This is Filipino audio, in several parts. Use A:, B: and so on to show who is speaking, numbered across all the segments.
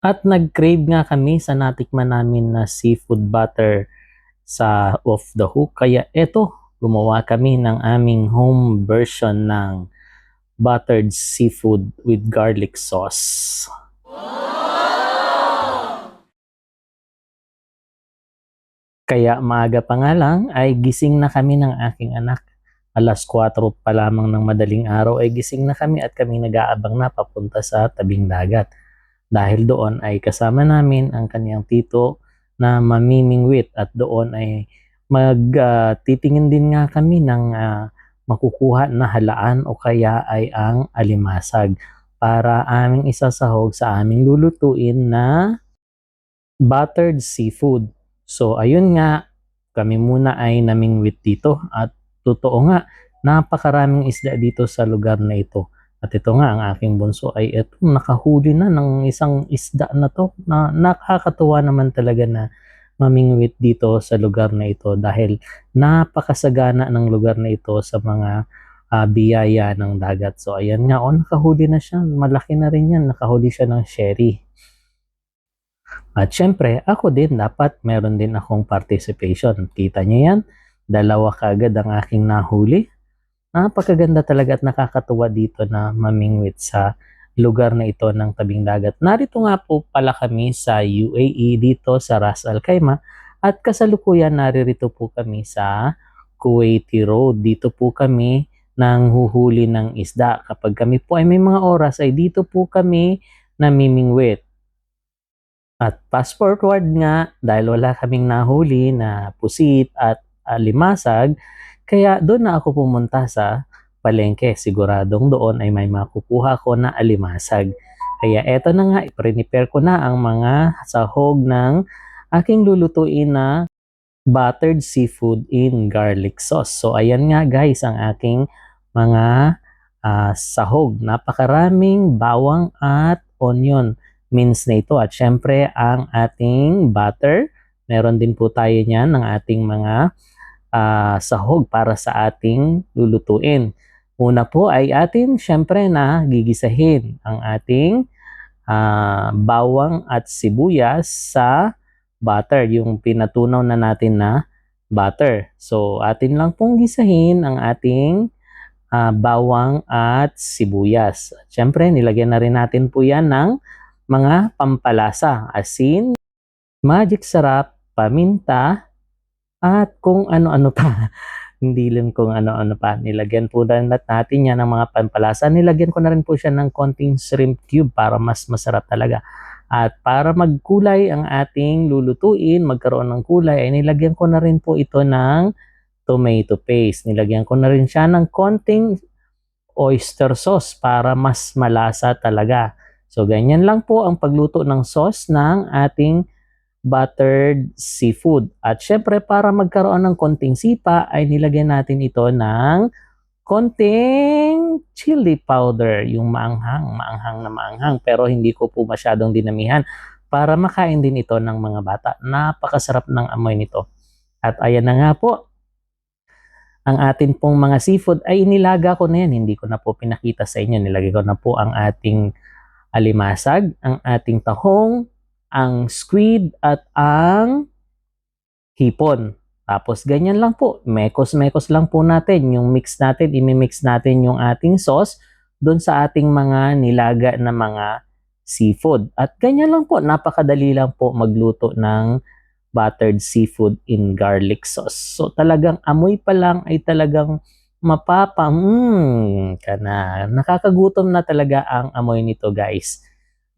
A: At nag-crave nga kami sa natikman namin na seafood butter sa Off the Hook. Kaya eto, gumawa kami ng aming home version ng buttered seafood with garlic sauce. Kaya maaga pa nga lang ay gising na kami ng aking anak. Alas 4 pa lamang ng madaling araw ay gising na kami at kami nag-aabang na papunta sa tabing dagat. Dahil doon ay kasama namin ang kanyang tito na mamimingwit at doon ay magtitingin din nga kami ng makukuha na halaan o kaya ay ang alimasag para aming isasahog sa aming lulutuin na buttered seafood. So ayun nga, kami muna ay namingwit dito at totoo nga, napakaraming isda dito sa lugar na ito. At ito nga, ang aking bunso ay ito, nakahuli na ng isang isda na to na nakakatuwa naman talaga na mamingwit dito sa lugar na ito dahil napakasagana ng lugar na ito sa mga biyaya ng dagat. So ayan nga, nakahuli na siya. Malaki na rin yan. Nakahuli siya ng sherry. At syempre, ako din dapat meron din akong participation. Kita niyo yan? Dalawa kaagad ang aking nahuli. Napakaganda talaga at nakakatuwa dito na mamingwit sa lugar na ito ng tabing dagat. Narito nga po pala kami sa UAE dito sa Ras Al Khaimah at kasalukuyan naririto po kami sa Kuwaiti Road. Dito po kami nang huhuli ng isda. Kapag kami po ay may mga oras ay dito po kami namimingwit. At fast forward nga, dahil wala kaming nahuli na pusit at limasag, kaya doon na ako pumunta sa palengke. Siguradong doon ay may makukuha ko na alimasag. Kaya eto na nga, i-prepare ko na ang mga sahog ng aking lulutuin na buttered seafood in garlic sauce. So ayan nga guys, ang aking mga sahog. Napakaraming bawang at onion mince na ito. At syempre, ang ating butter. Meron din po tayo niyan ng ating mga sahog para sa ating lulutuin. Una po ay atin syempre na gigisahin ang ating bawang at sibuyas sa butter. Yung pinatunaw na natin na butter. So, atin lang pong gisahin ang ating bawang at sibuyas. Syempre, nilagyan na rin natin po yan ng mga pampalasa, asin, magic sarap, paminta, at kung ano-ano pa. Hindi lang kung ano-ano pa. Nilagyan po natin yan ng mga pampalasa. Nilagyan ko na rin po siya ng konting shrimp cube para mas masarap talaga. At para magkulay ang ating lulutuin, magkaroon ng kulay, ay nilagyan ko na rin po ito ng tomato paste. Nilagyan ko na rin siya ng konting oyster sauce para mas malasa talaga. So, ganyan lang po ang pagluto ng sauce ng ating buttered seafood. At syempre, para magkaroon ng konting sipa, ay nilagyan natin ito ng konting chili powder. Yung maanghang na maanghang. Pero hindi ko po masyadong dinamihan para makain din ito ng mga bata. Napakasarap ng amoy nito. At ayan na nga po, ang atin pong mga seafood ay inilaga ko na yan. Hindi ko na po pinakita sa inyo. Nilagay ko na po ang ating alimasag, ang ating tahong, ang squid at ang hipon. Tapos ganyan lang po, mekos-mekos lang po natin yung mix natin, imimix natin yung ating sauce doon sa ating mga nilaga na mga seafood. At ganyan lang po, napakadali lang po magluto ng buttered seafood in garlic sauce. So talagang amoy pa lang ay talagang ka na. Nakakagutom na talaga ang amoy nito guys.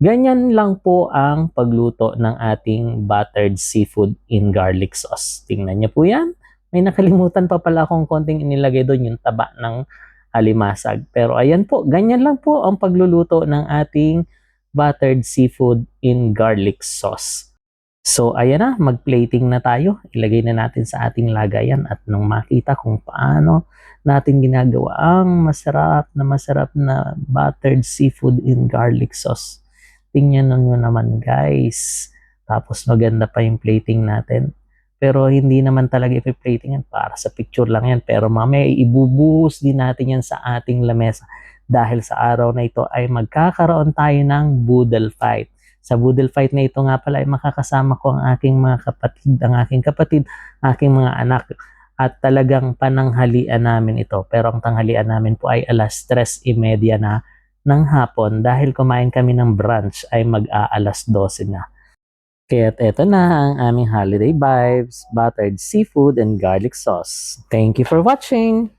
A: Ganyan lang po ang pagluto ng ating buttered seafood in garlic sauce. Tingnan niyo po yan. May nakalimutan pa pala akong konting inilagay doon, yung taba ng alimasag. Pero ayan po, ganyan lang po ang pagluluto ng ating buttered seafood in garlic sauce. So ayan na, mag-plating na tayo. Ilagay na natin sa ating lagayan at nang makita kung paano natin ginagawa ang masarap na buttered seafood in garlic sauce. Tingnan nyo naman guys. Tapos maganda pa yung plating natin. Pero hindi naman talaga ipi-plating yan. Para sa picture lang yan. Pero mamaya ibubuhos din natin yan sa ating lamesa. Dahil sa araw na ito ay magkakaroon tayo ng boodle fight. Sa boodle fight na ito nga pala ay makakasama ko ang aking mga kapatid, ang aking kapatid, aking mga anak. At talagang pananghalian namin ito. Pero ang tanghalian namin po ay alas 3:30 na ng hapon dahil kumain kami ng brunch ay mag-aalas 12 na. Kaya't eto na ang aming holiday vibes, buttered seafood and garlic sauce. Thank you for watching!